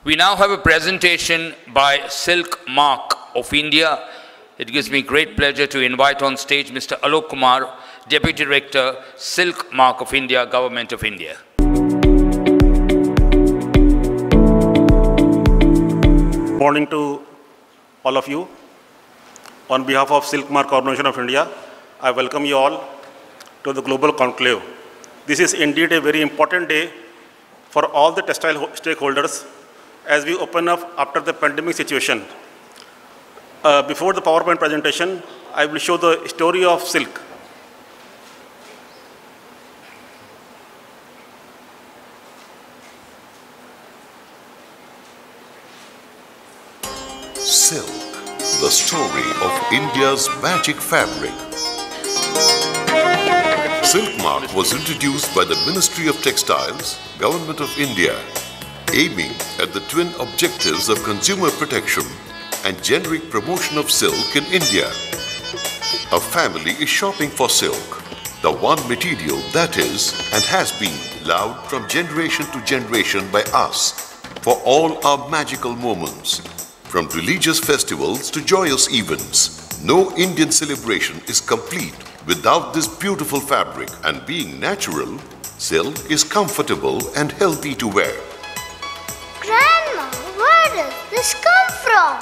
We now have a presentation by Silk Mark of India. It gives me great pleasure to invite on stage Mr. Alok Kumar, Deputy Director, Silk Mark of India, Government of India. Morning to all of you. On behalf of Silk Mark Corporation of India, I welcome you all to the Global Conclave. This is indeed a very important day for all the textile stakeholders as we open up after the pandemic situation. Before the PowerPoint presentation, I will show the story of silk. Silk, the story of India's magic fabric. Silk Mark was introduced by the Ministry of Textiles, Government of India, aiming at the twin objectives of consumer protection and generic promotion of silk in India. A family is shopping for silk, the one material that is and has been loved from generation to generation by us for all our magical moments. From religious festivals to joyous events, no Indian celebration is complete without this beautiful fabric, and being natural, silk is comfortable and healthy to wear. Grandma, where does this come from?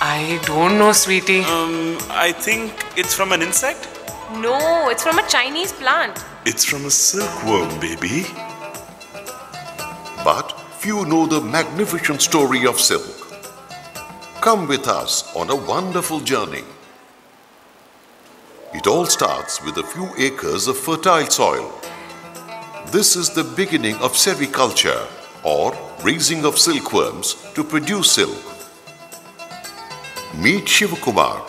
I don't know, sweetie. I think it's from an insect? No, it's from a Chinese plant. It's from a silkworm, baby. But few know the magnificent story of silk. Come with us on a wonderful journey. It all starts with a few acres of fertile soil. This is the beginning of sericulture, or raising of silkworms to produce silk. Meet Shivakumar,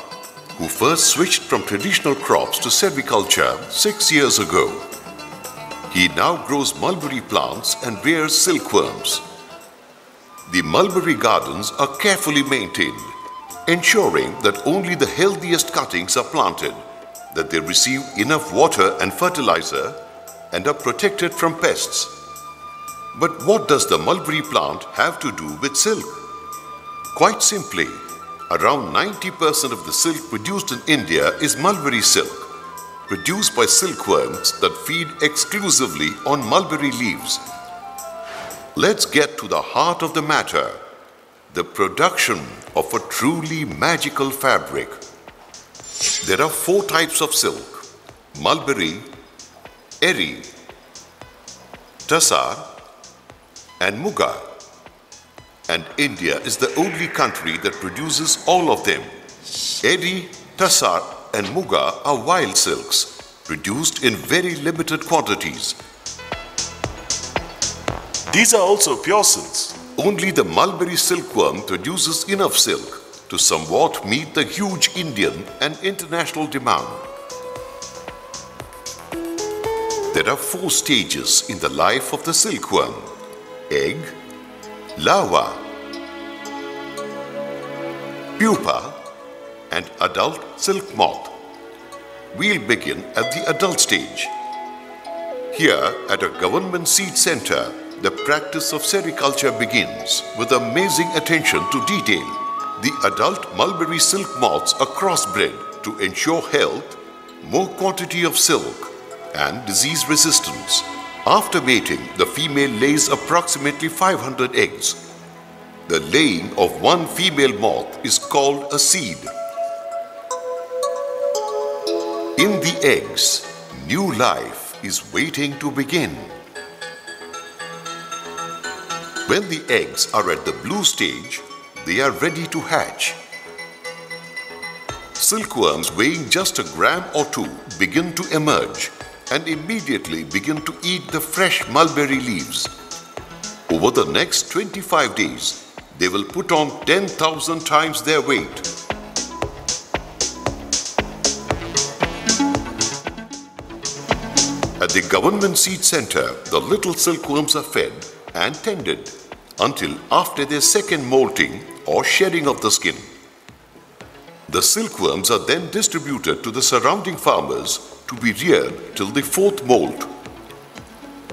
who first switched from traditional crops to sericulture 6 years ago. He now grows mulberry plants and rears silkworms. The mulberry gardens are carefully maintained, ensuring that only the healthiest cuttings are planted, that they receive enough water and fertilizer, and are protected from pests. But what does the mulberry plant have to do with silk? Quite simply, around 90% of the silk produced in India is mulberry silk, produced by silkworms that feed exclusively on mulberry leaves. Let's get to the heart of the matter, the production of a truly magical fabric. There are 4 types of silk: mulberry, eri, tassar, and muga. And India is the only country that produces all of them. Eri, tassar, and muga are wild silks, produced in very limited quantities. These are also pure silks. Only the mulberry silkworm produces enough silk to somewhat meet the huge Indian and international demand. There are 4 stages in the life of the silkworm: egg, larva, pupa, and adult silk moth. We'll begin at the adult stage. Here at a government seed center, the practice of sericulture begins with amazing attention to detail. The adult mulberry silk moths are crossbred to ensure health, more quantity of silk, and disease resistance. After mating, the female lays approximately 500 eggs. The laying of one female moth is called a seed. In the eggs, new life is waiting to begin. When the eggs are at the blue stage, they are ready to hatch. Silkworms weighing just a gram or 2 begin to emerge and immediately begin to eat the fresh mulberry leaves. Over the next 25 days, they will put on 10,000 times their weight. At the government seed center, the little silkworms are fed and tended until after their second molting or shedding of the skin. The silkworms are then distributed to the surrounding farmers to be reared till the 4th molt.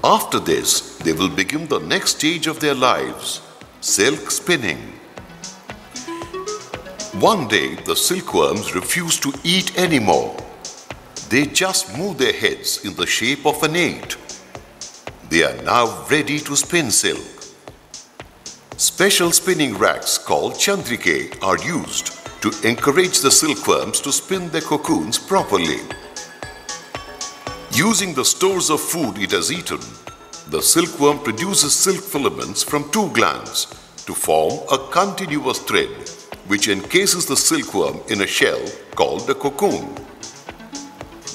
After this, they will begin the next stage of their lives, silk spinning. One day, the silkworms refused to eat anymore. They just moved their heads in the shape of an 8. They are now ready to spin silk. Special spinning racks called chandrike are used to encourage the silkworms to spin their cocoons properly. Using the stores of food it has eaten, the silkworm produces silk filaments from 2 glands to form a continuous thread which encases the silkworm in a shell called a cocoon.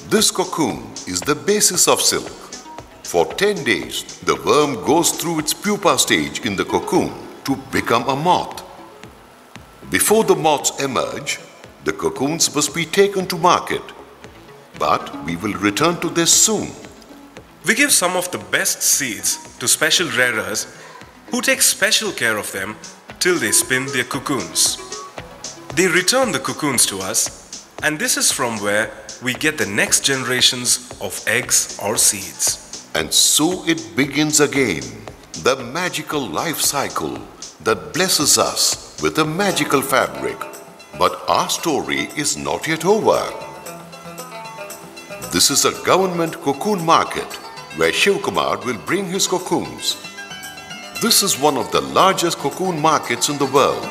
This cocoon is the basis of silk. For 10 days, the worm goes through its pupa stage in the cocoon to become a moth. Before the moths emerge, the cocoons must be taken to market. But we will return to this soon. We give some of the best seeds to special rearers who take special care of them till they spin their cocoons. They return the cocoons to us, and this is from where we get the next generations of eggs or seeds. And so it begins again, the magical life cycle that blesses us with a magical fabric. But our story is not yet over. This is a government cocoon market where Shivkumar will bring his cocoons. This is one of the largest cocoon markets in the world.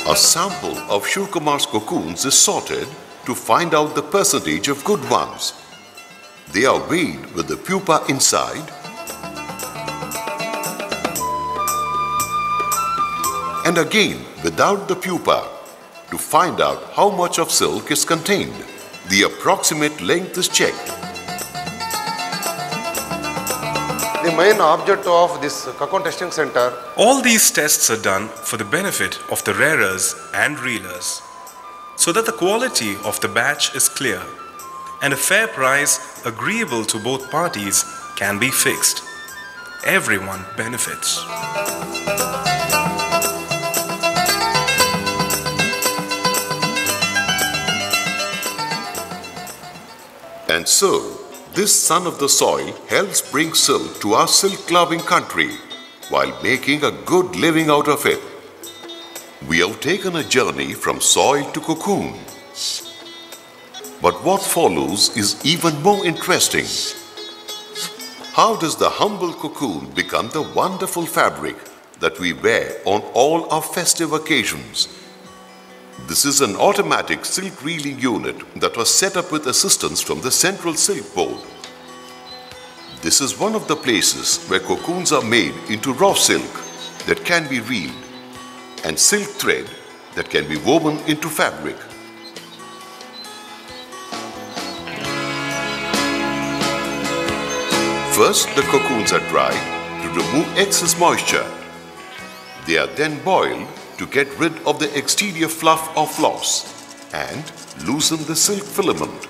A sample of Shivkumar's cocoons is sorted to find out the percentage of good ones. They are weighed with the pupa inside and again without the pupa to find out how much of silk is contained. The approximate length is checked. The main object of this cocoon testing center. All these tests are done for the benefit of the rearers and reelers, so that the quality of the batch is clear and a fair price agreeable to both parties can be fixed. Everyone benefits. And so, this son of the soil helps bring silk to our silk-loving country while making a good living out of it. We have taken a journey from soil to cocoon. But what follows is even more interesting. How does the humble cocoon become the wonderful fabric that we wear on all our festive occasions? This is an automatic silk reeling unit that was set up with assistance from the Central Silk Board. This is one of the places where cocoons are made into raw silk that can be reeled and silk thread that can be woven into fabric. First, the cocoons are dried to remove excess moisture. They are then boiled to get rid of the exterior fluff or floss and loosen the silk filament.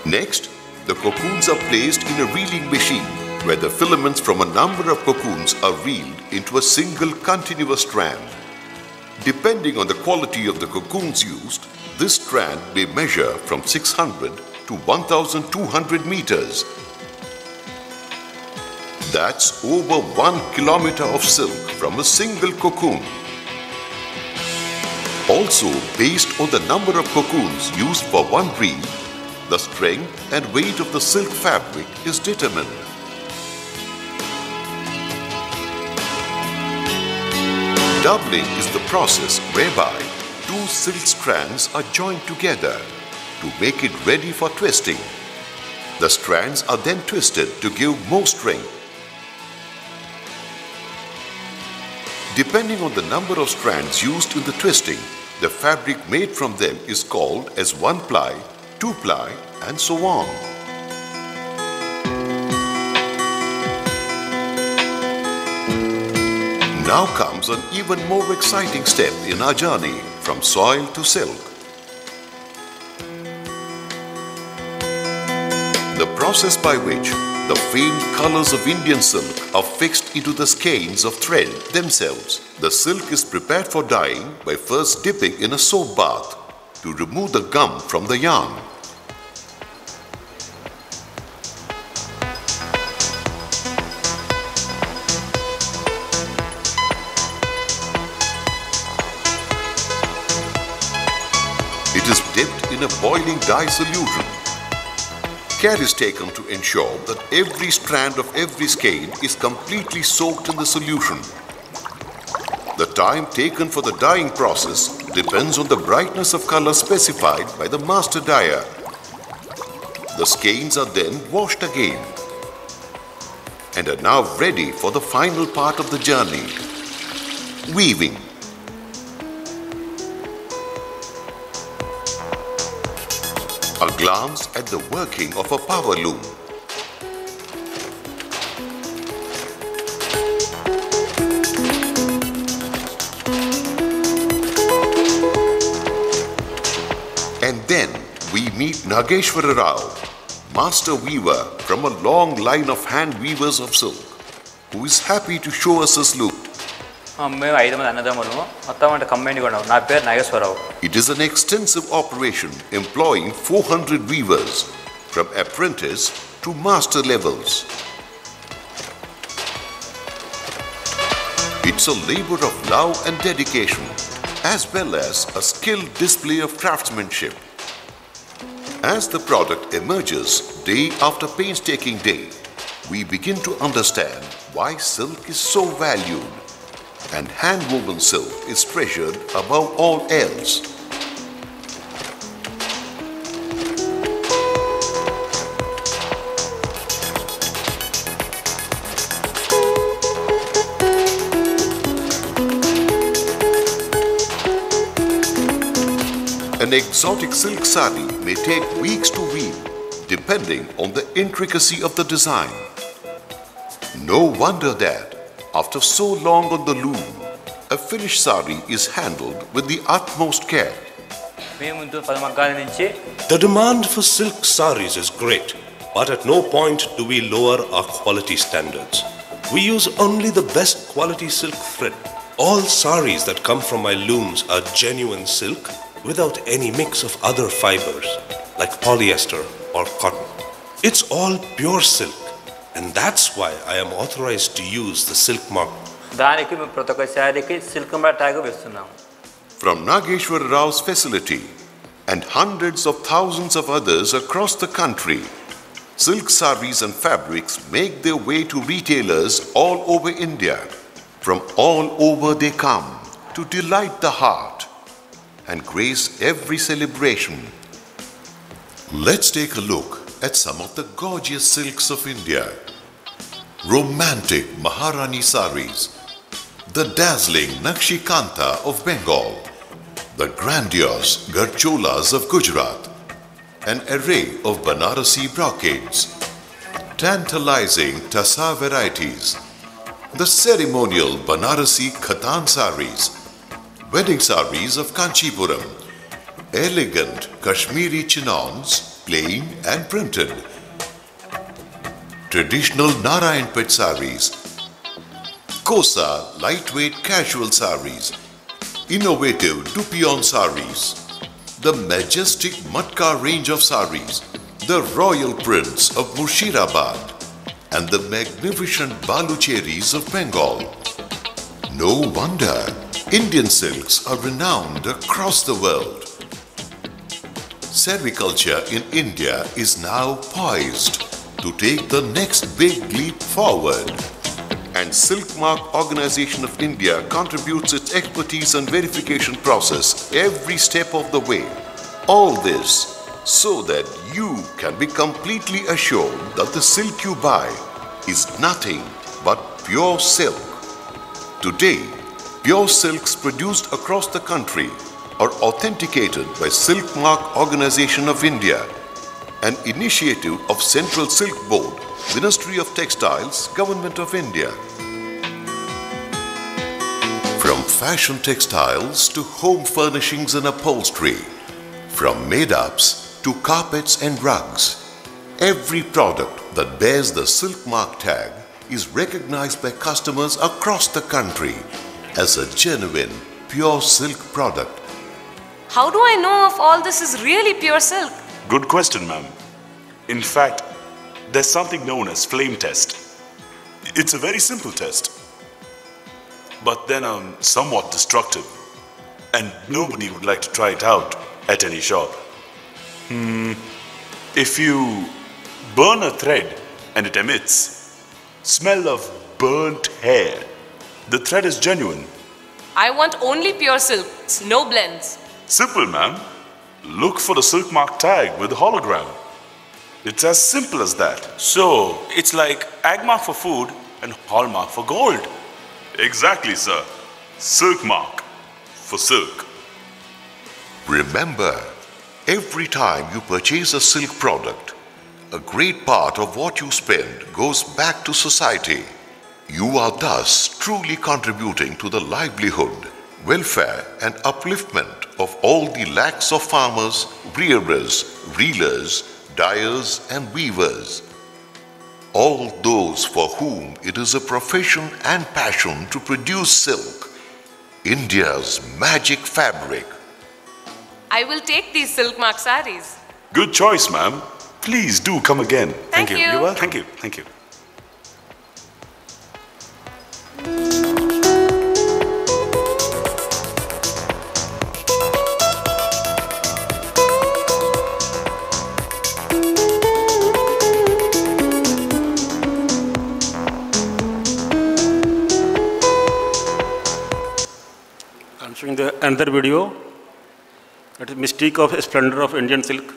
Next, the cocoons are placed in a reeling machine where the filaments from a number of cocoons are reeled into a single continuous strand. Depending on the quality of the cocoons used, this strand may measure from 600 to 1,200 meters. That's over 1 kilometer of silk from a single cocoon. Also, based on the number of cocoons used for one reel, the strength and weight of the silk fabric is determined. Doubling is the process whereby 2 silk strands are joined together to make it ready for twisting. The strands are then twisted to give more strength. Depending on the number of strands used in the twisting, the fabric made from them is called as 1-ply, 2-ply, and so on. Now comes an even more exciting step in our journey from soil to silk. The process by which the famed colors of Indian silk are fixed into the skeins of thread themselves. The silk is prepared for dyeing by first dipping in a soap bath to remove the gum from the yarn. It is dipped in a boiling dye solution. Care is taken to ensure that every strand of every skein is completely soaked in the solution. The time taken for the dyeing process depends on the brightness of color specified by the master dyer. The skeins are then washed again and are now ready for the final part of the journey, weaving. A glance at the working of a power loom. And then we meet Nageshwara Rao, master weaver from a long line of hand weavers of silk, who is happy to show us his loom. It is an extensive operation employing 400 weavers from apprentice to master levels. It's a labor of love and dedication, as well as a skilled display of craftsmanship. As the product emerges day after painstaking day, we begin to understand why silk is so valued and hand-woven silk is treasured above all else. An exotic silk sari may take weeks to weave, depending on the intricacy of the design. No wonder that, after so long on the loom, a finished sari is handled with the utmost care. The demand for silk saris is great, but at no point do we lower our quality standards. We use only the best quality silk thread. All saris that come from my looms are genuine silk without any mix of other fibers like polyester or cotton. It's all pure silk. And that's why I am authorized to use the silk mark. From Nageshwara Rao's facility and hundreds of thousands of others across the country, silk saris and fabrics make their way to retailers all over India. From all over they come to delight the heart and grace every celebration. Let's take a look at some of the gorgeous silks of India. Romantic Maharani saris, the dazzling Nakshikanta of Bengal, the grandiose Garcholas of Gujarat, an array of Banarasi brocades, tantalizing Tassa varieties, the ceremonial Banarasi Khatan saris, wedding saris of Kanchipuram, elegant Kashmiri chignons, plain and printed, traditional Narayanpet saris, Kosa lightweight casual saris, innovative Dupion saris, the majestic Matka range of saris, the royal prints of Murshidabad, and the magnificent Balucheris of Bengal. No wonder Indian silks are renowned across the world. Sericulture in India is now poised to take the next big leap forward. And Silk Mark Organization of India contributes its expertise and verification process every step of the way. All this so that you can be completely assured that the silk you buy is nothing but pure silk. Today, pure silks produced across the country are authenticated by Silk Mark Organization of India, an initiative of Central Silk Board, Ministry of Textiles, Government of India. From fashion textiles to home furnishings and upholstery, from made-ups to carpets and rugs, every product that bears the Silk Mark tag is recognized by customers across the country as a genuine, pure silk product. How do I know if all this is really pure silk? Good question, ma'am. In fact, there's something known as flame test. It's a very simple test, but then somewhat destructive, and nobody would like to try it out. at any shop. If you burn a thread and it emits smell of burnt hair, the thread is genuine. I want only pure silks, no blends. Simple, ma'am. Look for the silk mark tag with the hologram. It's as simple as that. So, it's like Agmark for food and Hallmark for gold. Exactly, sir. Silk mark for silk. Remember, every time you purchase a silk product, a great part of what you spend goes back to society. You are thus truly contributing to the livelihood, welfare and upliftment of all the lakhs of farmers, rearers, reelers, dyers and weavers. All those for whom it is a profession and passion to produce silk, India's magic fabric. I will take these silk mark saris. Good choice, ma'am. Please do come again. Thank you. You're welcome. Thank you. Thank you. I'm showing the another video. That is Mystique of Splendor of Indian Silk.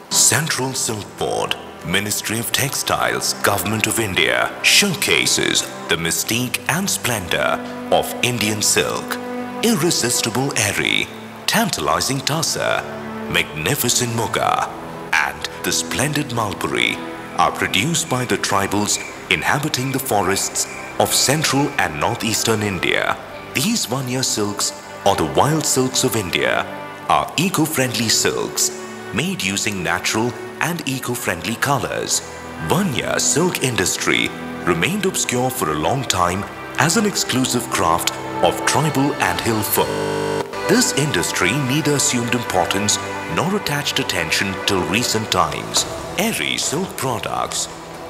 Central Silk Board, Ministry of Textiles, Government of India showcases the mystique and splendor of Indian silk. Irresistible eri, tantalizing tussar, magnificent muga, and the splendid mulberry are produced by the tribals inhabiting the forests of central and northeastern India. These Vanya silks, or the wild silks of India, are eco-friendly silks made using natural and eco-friendly colors. Vanya silk industry remained obscure for a long time as an exclusive craft of tribal and hill folk. This industry neither assumed importance nor attached attention till recent times. Eri silk products.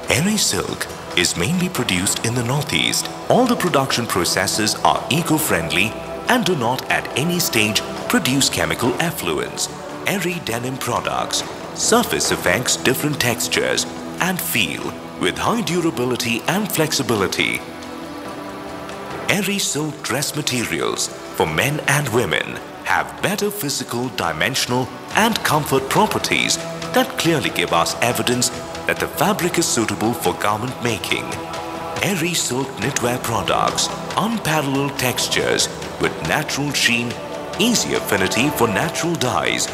Eri silk is mainly produced in the northeast. All the production processes are eco-friendly and do not at any stage produce chemical effluents. Eri denim products. Surface effects different textures and feel with high durability and flexibility. Eri silk dress materials for men and women have better physical, dimensional and comfort properties that clearly give us evidence that the fabric is suitable for garment making. Eri silk knitwear products, unparalleled textures with natural sheen, easy affinity for natural dyes,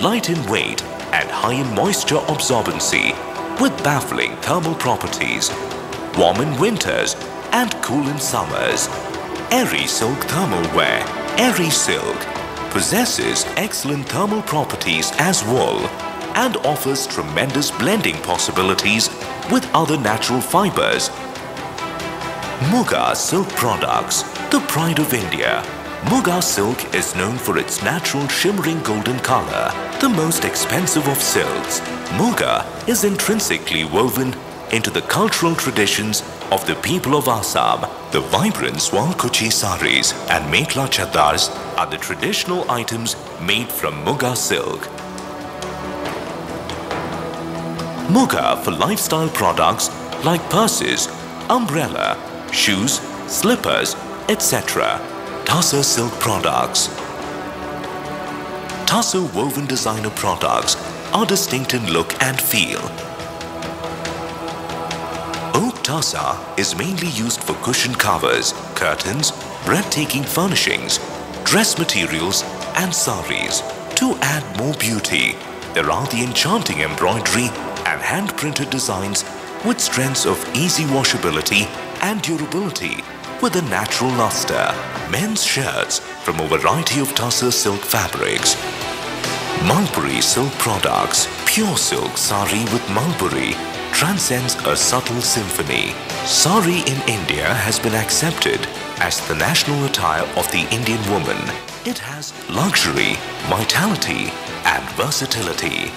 light in weight and high in moisture absorbency with baffling thermal properties, warm in winters and cool in summers. Eri silk thermal wear. Eri silk possesses excellent thermal properties as wool and offers tremendous blending possibilities with other natural fibers. Muga silk products, the pride of India. Muga silk is known for its natural shimmering golden color, the most expensive of silks. Muga is intrinsically woven into the cultural traditions of the people of Assam. The vibrant Swalkuchi saris and Mekla chadars are the traditional items made from Muga silk. Muga for lifestyle products like purses, umbrella, shoes, slippers, etc. Tussar silk products. Tussar woven designer products are distinct in look and feel. Oak tussar is mainly used for cushion covers, curtains, breathtaking furnishings, dress materials and saris. To add more beauty, there are the enchanting embroidery and hand-printed designs with strengths of easy washability and durability with a natural luster. Men's shirts from a variety of tussar silk fabrics. Mulberry silk products. Pure silk sari with mulberry transcends a subtle symphony. Sari in India has been accepted as the national attire of the Indian woman. It has luxury, vitality and versatility.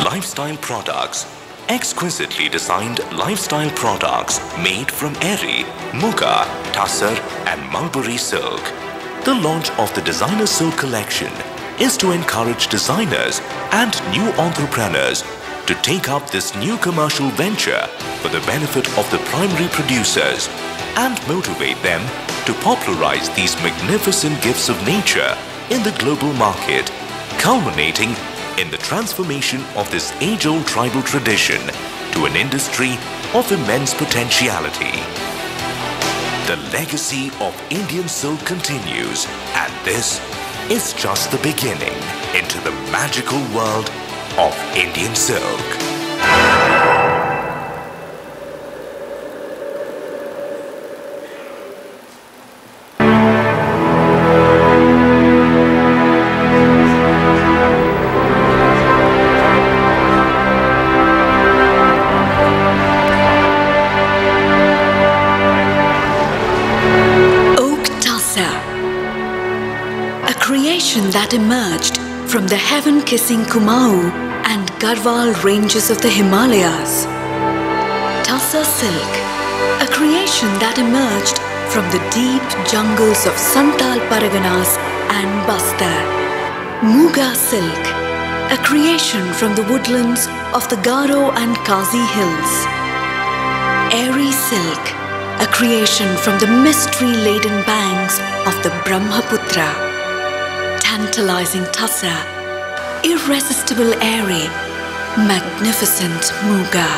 Lifestyle products. exquisitely designed lifestyle products made from eri, muga, tussar and mulberry silk. The launch of the designer silk collection is to encourage designers and new entrepreneurs to take up this new commercial venture for the benefit of the primary producers and motivate them to popularize these magnificent gifts of nature in the global market, culminating in the transformation of this age-old tribal tradition to an industry of immense potentiality. The legacy of Indian silk continues, and this is just the beginning into the magical world of Indian silk. That emerged from the heaven-kissing Kumaon and Garhwal ranges of the Himalayas. Tussar silk, a creation that emerged from the deep jungles of Santal Parganas and Bastar. Muga silk, a creation from the woodlands of the Garo and Kazi hills. Eri silk, a creation from the mystery-laden banks of the Brahmaputra. Tantalizing tussar, irresistible eri, magnificent muga,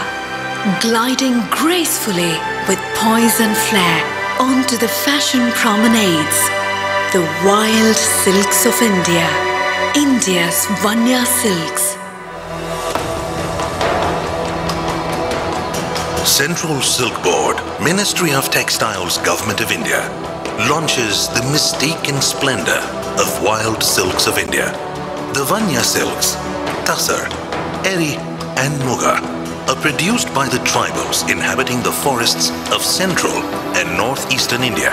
gliding gracefully with poise and flair onto the fashion promenades. The wild silks of India, India's Vanya silks. Central Silk Board, Ministry of Textiles, Government of India, launches the mystique and splendor of wild silks of India. The Vanya silks, tussar, eri and muga are produced by the tribals inhabiting the forests of central and northeastern India.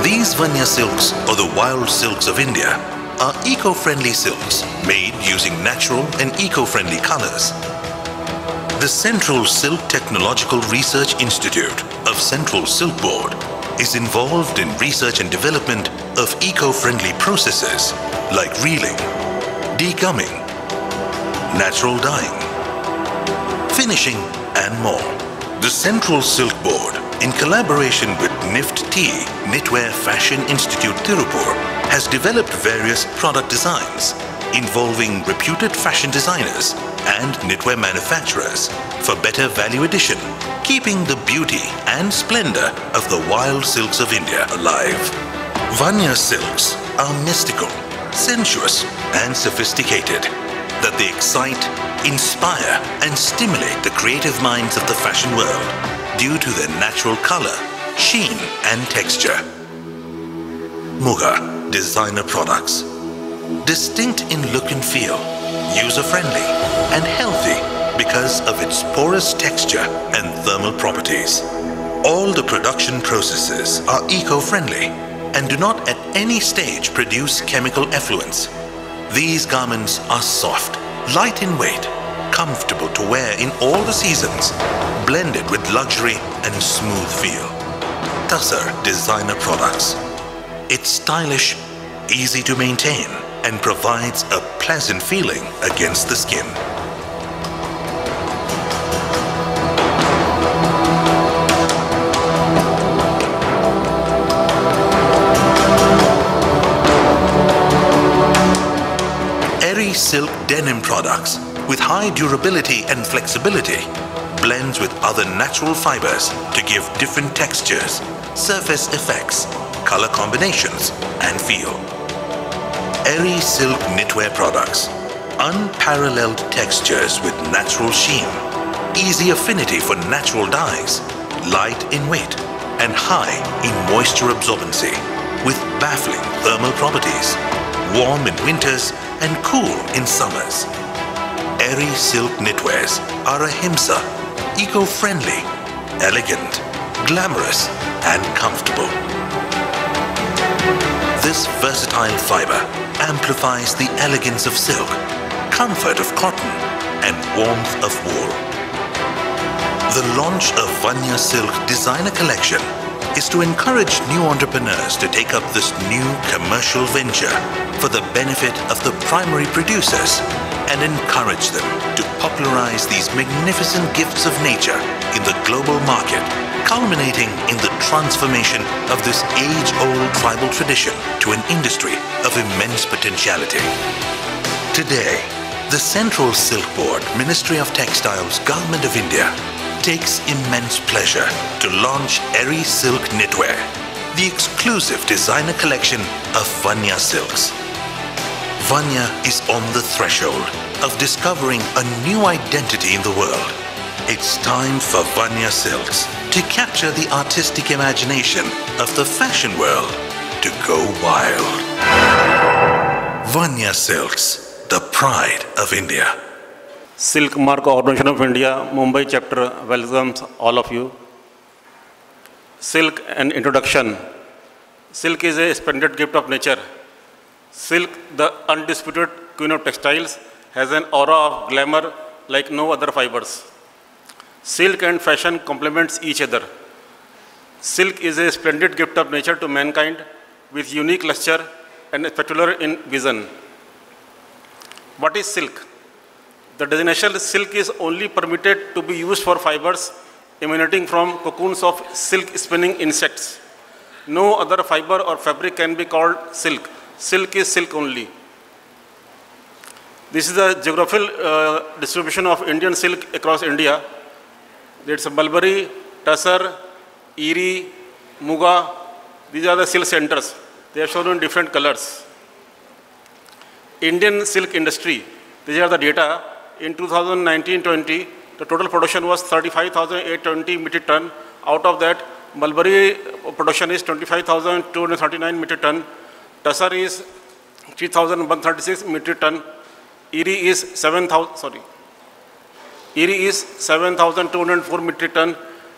These Vanya silks, or the wild silks of India, are eco-friendly silks made using natural and eco-friendly colors. The Central Silk Technological Research Institute of Central Silk Board is involved in research and development of eco-friendly processes like reeling, degumming, natural dyeing, finishing and more. The Central Silk Board, in collaboration with NIFT-T, Knitwear Fashion Institute Tirupur, has developed various product designs involving reputed fashion designers and knitwear manufacturers for better value addition, keeping the beauty and splendor of the wild silks of India alive. Vanya silks are mystical, sensuous and sophisticated, that they excite, inspire and stimulate the creative minds of the fashion world due to their natural color, sheen and texture. Muga designer products. Distinct in look and feel, user-friendly and healthy because of its porous texture and thermal properties. All the production processes are eco-friendly and do not at any stage produce chemical effluents. These garments are soft, light in weight, comfortable to wear in all the seasons, blended with luxury and smooth feel. Tussar designer products. It's stylish, easy to maintain, and provides a pleasant feeling against the skin. Eri silk denim products with high durability and flexibility blends with other natural fibers to give different textures, surface effects, color combinations, and feel. Eri silk knitwear products. Unparalleled textures with natural sheen, easy affinity for natural dyes, light in weight, and high in moisture absorbency, with baffling thermal properties, warm in winters and cool in summers. Eri silk knitwears are ahimsa, eco-friendly, elegant, glamorous, and comfortable. This versatile fiber amplifies the elegance of silk, comfort of cotton, and warmth of wool. The launch of Vanya Silk Designer Collection is to encourage new entrepreneurs to take up this new commercial venture for the benefit of the primary producers and encourage them to popularize these magnificent gifts of nature in the global market, culminating in the transformation of this age-old tribal tradition to an industry of immense potentiality. Today, the Central Silk Board, Ministry of Textiles, Government of India, takes immense pleasure to launch Eri Silk Knitwear, the exclusive designer collection of Vanya Silks. Vanya is on the threshold of discovering a new identity in the world. It's time for Vanya Silks to capture the artistic imagination of the fashion world to go wild. Vanya Silks, the pride of India. Silk Mark Organization of India, Mumbai chapter welcomes all of you. Silk, an introduction. Silk is a splendid gift of nature. Silk, the undisputed queen of textiles, has an aura of glamour like no other fibers. Silk and fashion complements each other. Silk is a splendid gift of nature to mankind with unique luster and spectacular in vision. What is silk? The designation silk is only permitted to be used for fibers emanating from cocoons of silk spinning insects. No other fiber or fabric can be called silk. Silk is silk only. This is the geographical distribution of Indian silk across India. It's Mulberry, Tussar, Erie, Muga. These are the silk centers. They are shown in different colors. Indian silk industry. These are the data. In 2019-20, the total production was 35,820 metric ton. Out of that, Mulberry production is 25,239 metric ton. Tussar is 3,136 metric ton. Erie is 7,204 metric ton,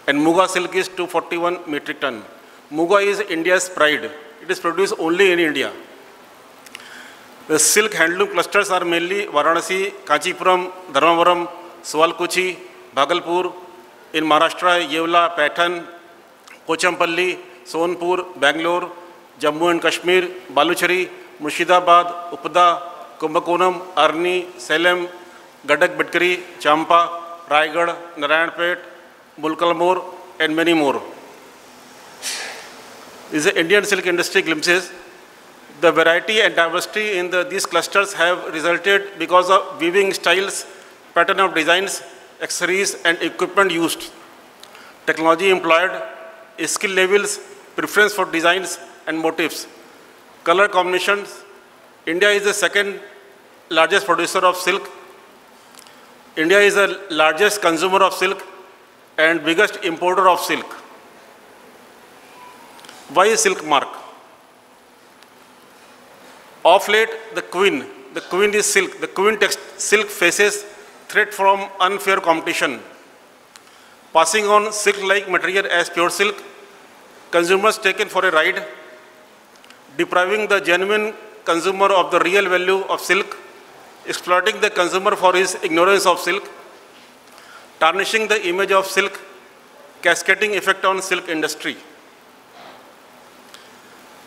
and Muga silk is 241 metric ton. Muga is India's pride. It is produced only in India. The silk handloom clusters are mainly Varanasi, Kanchipuram, Dharmavaram, Sualkuchi, Bhagalpur. In Maharashtra, Yevla, Patan, Kochampalli, Sonpur, Bangalore, Jammu and Kashmir, Baluchari, Murshidabad, Upada, Kumbakonam, Arni, Salem, Gadak Bedkari, Champa, Raigad, Narayanpet, Mulkalmore, and many more. This is the Indian silk industry glimpses. The variety and diversity in these clusters have resulted because of weaving styles, pattern of designs, accessories, and equipment used, technology employed, skill levels, preference for designs and motifs, color combinations. India is the second largest producer of silk. India is the largest consumer of silk and biggest importer of silk. Why silk mark? Of late, the queen is silk. The queen silk faces threat from unfair competition. Passing on silk-like material as pure silk, consumers taken for a ride, depriving the genuine consumer of the real value of silk, exploiting the consumer for his ignorance of silk, tarnishing the image of silk, cascading effect on silk industry.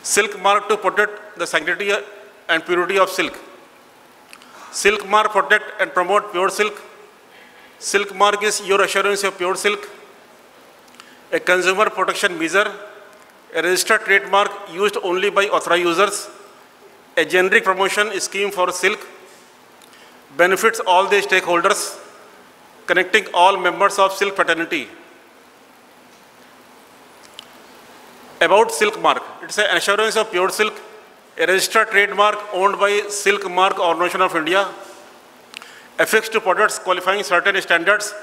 Silk mark to protect the sanctity and purity of silk. Silk mark protect and promote pure silk. Silk mark is your assurance of pure silk. A consumer protection measure. A registered trademark used only by authorized users. A generic promotion scheme for silk. Benefits all the stakeholders, connecting all members of silk fraternity. About silk mark. It's an assurance of pure silk. A registered trademark owned by Silk Mark Organization of India, affixed to products qualifying certain standards,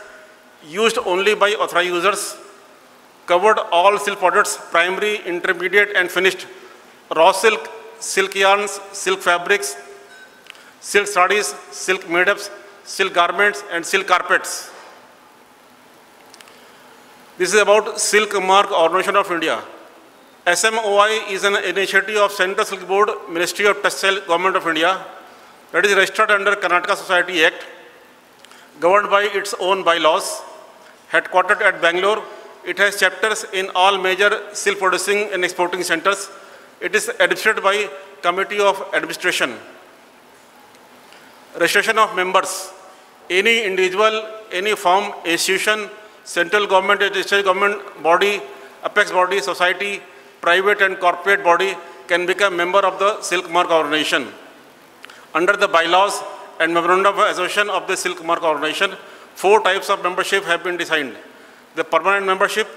used only by authorized users, covered all silk products, primary, intermediate, and finished, raw silk, silk yarns, silk fabrics, silk sarees, silk made-ups, silk garments, and silk carpets. This is about Silk Mark Organization of India. SMOI is an initiative of Central Silk Board, Ministry of Textile, Government of India, that is registered under Karnataka Society Act, governed by its own bylaws, Headquartered at Bangalore, it has chapters in all major silk producing and exporting centers. It is administered by Committee of Administration. Registration of members. Any individual, any firm, institution, central government, state government body, apex body, society, private and corporate body can become member of the Silk Mark Organization. Under the bylaws and memorandum of association of the Silk Mark Organization, 4 types of membership have been designed. The permanent membership,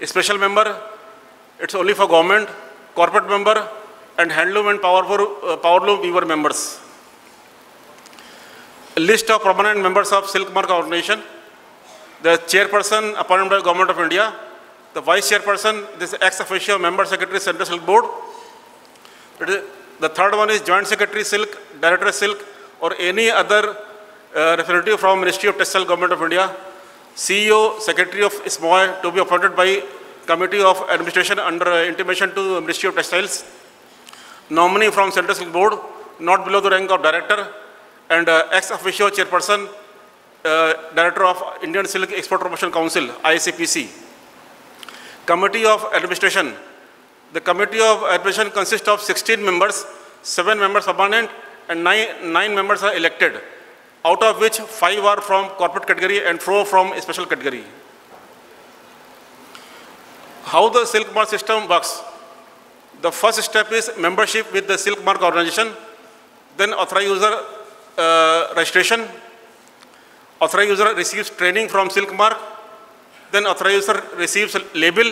a special member, it's only for government, corporate member, and handloom and powerloom weaver members. A list of permanent members of Silk Mark Organization. The chairperson appointed by the Government of India. The vice chairperson, this ex officio member secretary, Central Silk Board. The third one is joint secretary Silk, director Silk, or any other representative from Ministry of Textile, Government of India. CEO, secretary of SMOI to be appointed by Committee of Administration under intimation to Ministry of Textiles. Nominee from Central Silk Board, not below the rank of director, and ex officio chairperson, director of Indian Silk Export Promotion Council, ICPC. Committee of Administration. The Committee of Administration consists of 16 members, 7 members permanent, and 9 members are elected, out of which 5 are from corporate category and 4 from a special category. How the Silk Mark system works? The first step is membership with the Silk Mark Organization, then authorized user registration. Authorized user receives training from Silk Mark, then authorized user receives label,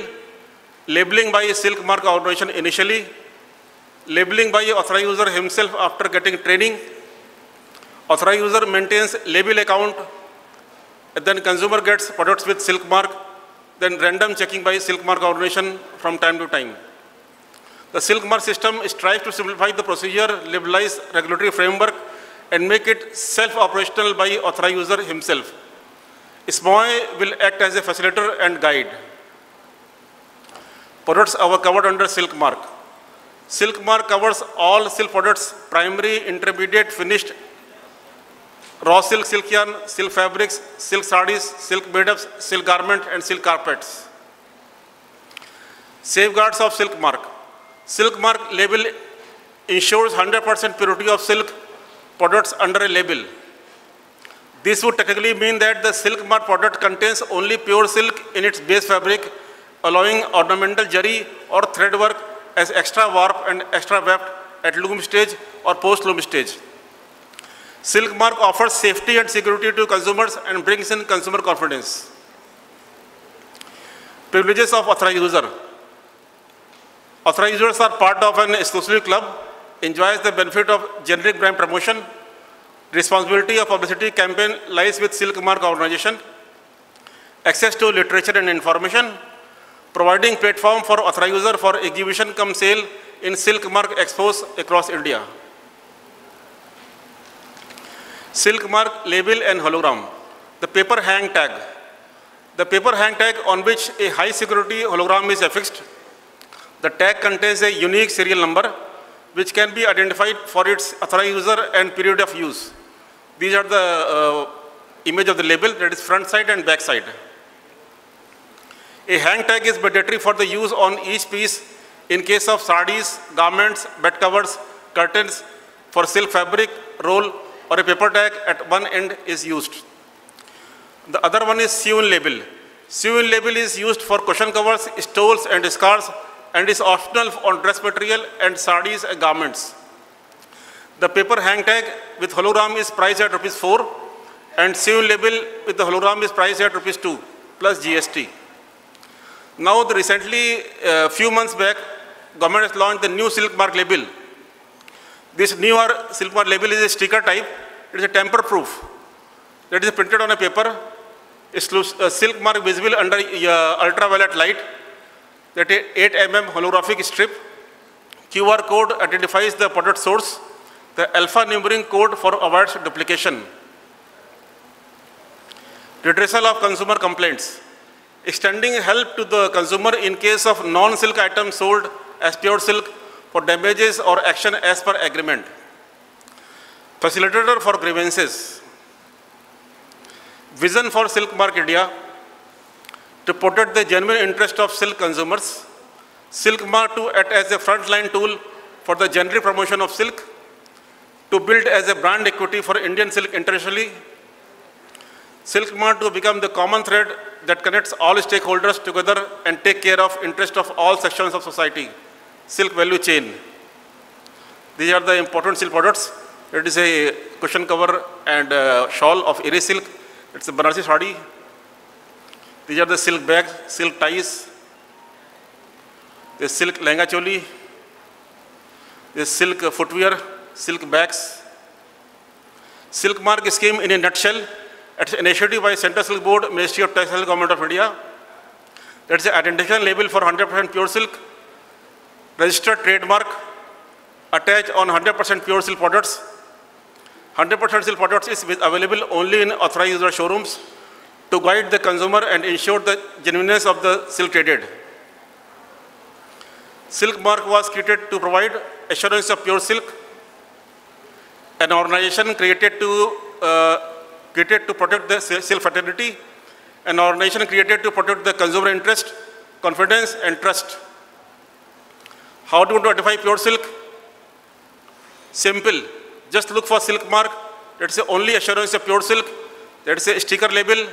labeling by Silk Mark Organization initially, labeling by authorized user himself after getting training. Authorized user maintains label account, then consumer gets products with Silk Mark, then random checking by Silk Mark Organization from time to time. The Silk Mark system strives to simplify the procedure, liberalize regulatory framework, and make it self-operational by authorized user himself. SMOI will act as a facilitator and guide. Products are covered under Silk Mark. Silk Mark covers all silk products, primary, intermediate, finished, raw silk, silk yarn, silk fabrics, silk sarees, silk made-ups, silk garment, and silk carpets. Safeguards of Silk Mark. Silk Mark label ensures 100% purity of silk products under a label. This would technically mean that the Silk Mark product contains only pure silk in its base fabric, allowing ornamental zari or thread work as extra warp and extra weft at loom stage or post-loom stage. Silk Mark offers safety and security to consumers and brings in consumer confidence. Privileges of authorized user. Authorized users are part of an exclusive club, enjoys the benefit of generic brand promotion. Responsibility of publicity campaign lies with Silk Mark Organization. Access to literature and information. Providing platform for authorized user for exhibition cum sale in Silk Mark expos across India. Silk Mark label and hologram. The paper hang tag. The paper hang tag on which a high security hologram is affixed. The tag contains a unique serial number which can be identified for its authorized user and period of use. These are the image of the label, that is front side and back side. A hang tag is mandatory for the use on each piece in case of sarees, garments, bed covers, curtains, for silk fabric, roll, or a paper tag at one end is used. The other one is sewn label. Sewn label is used for cushion covers, stoles, and scarves, and is optional on dress material and sarees and garments. The paper hang tag with hologram is priced at ₹4, and sewn label with the hologram is priced at ₹2 plus GST. Now, recently, few months back, government has launched the new Silk Mark label. This newer Silk Mark label is a sticker type. It is a tamper-proof. That is printed on a paper. It's Silk Mark visible under ultraviolet light. That is 8 mm holographic strip. QR code identifies the product source. The alphanumeric code for avoids duplication. Redressal of consumer complaints. Extending help to the consumer in case of non-silk items sold as pure silk for damages or action as per agreement. Facilitator for grievances. Vision for Silk Mark India: to protect the genuine interest of silk consumers, Silk Mark to act as a frontline tool for the generic promotion of silk, to build as a brand equity for Indian silk internationally, Silk Mark to become the common thread that connects all stakeholders together and take care of interest of all sections of society, silk value chain. These are the important silk products. It is a cushion cover and shawl of Eri silk. It's a Banarasi sari. These are the silk bags, silk ties, the silk lehenga choli, the silk footwear, silk bags. Silk Mark scheme in a nutshell. It's an initiative by Central Silk Board, Ministry of Textile, Government of India. That's an identification label for 100% pure silk, registered trademark, attached on 100% pure silk products. 100% silk products is available only in authorized user showrooms to guide the consumer and ensure the genuineness of the silk traded. Silk Mark was created to provide assurance of pure silk, an organization created to protect the silk fraternity, an organization created to protect the consumer interest, confidence and trust. How to identify pure silk? Simple. Just look for Silk Mark. That's the only assurance of pure silk. That's a sticker label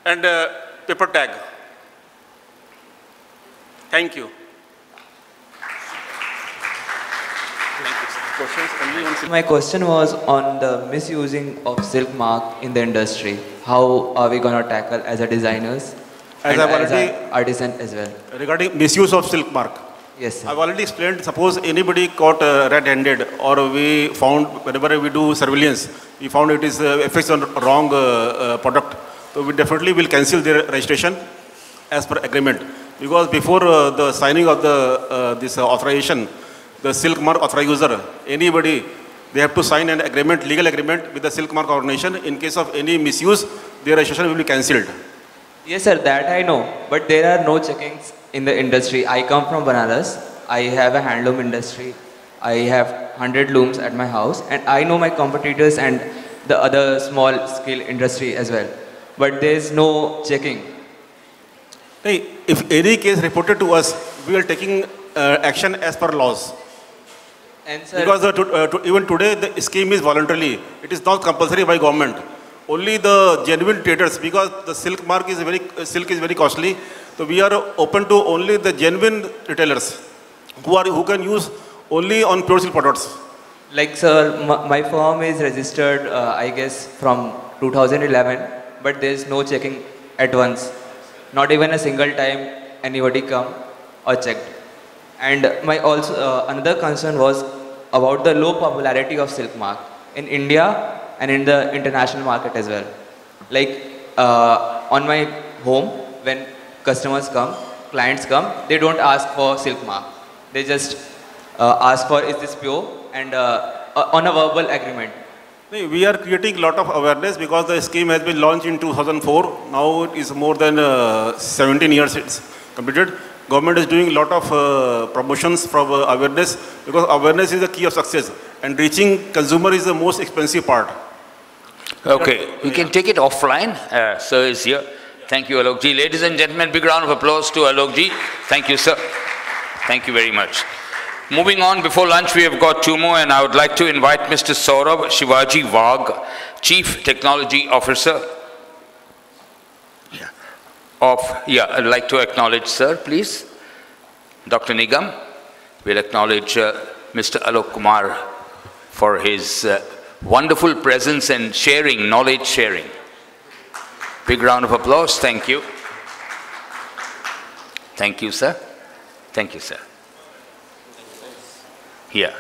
and a paper tag. Thank you. My question was on the misusing of silk mark in the industry. How are we going to tackle as a designers as and I've as already an artisan as well? Regarding misuse of silk mark. Yes, sir. I've already explained. Suppose anybody caught red-handed, or we found whenever we do surveillance, we found it is affects on wrong product. So we definitely will cancel their registration as per agreement. Because before the signing of the this authorization, the Silk Mark authorizer, anybody, they have to sign an agreement, legal agreement with the Silk Mark organization. In case of any misuse, their registration will be cancelled. Yes, sir, that I know. But there are no checkings in the industry. I come from Banaras. I have a handloom industry. I have 100 looms at my house. And I know my competitors and the other small scale industry as well. But there is no checking. Hey, if any case reported to us, we are taking action as per laws. And sir, because even today the scheme is voluntarily. It is not compulsory by government. Only the genuine traders, because the silk mark is silk is very costly. So we are open to only the genuine retailers who can use only on pure silk products. Like sir, my firm is registered, I guess, from 2011, but there is no checking at once. Not even a single time anybody come or checked. And my also another concern was about the low popularity of silk mark in India and in the international market as well. Like on my home, when customers come, clients come, they don't ask for silk mark. They just ask for, is this pure, and on a verbal agreement. We are creating a lot of awareness because the scheme has been launched in 2004. Now it is more than 17 years it's completed. Government is doing a lot of promotions from awareness, because awareness is the key of success, and reaching consumer is the most expensive part. Okay, we can take it offline. Sir is here. Thank you, Alok ji. Ladies and gentlemen, big round of applause to Alok ji. Thank you, sir. Thank you very much. Moving on, before lunch we have got two more, and I would like to invite Mr. Saurabh Shivaji Wagh, Chief Technology Officer I'd like to acknowledge, sir, please. Dr. Nigam will acknowledge Mr. Alok Kumar for his wonderful presence and sharing, knowledge sharing. Big round of applause. Thank you. Thank you, sir. Thank you, sir. Here.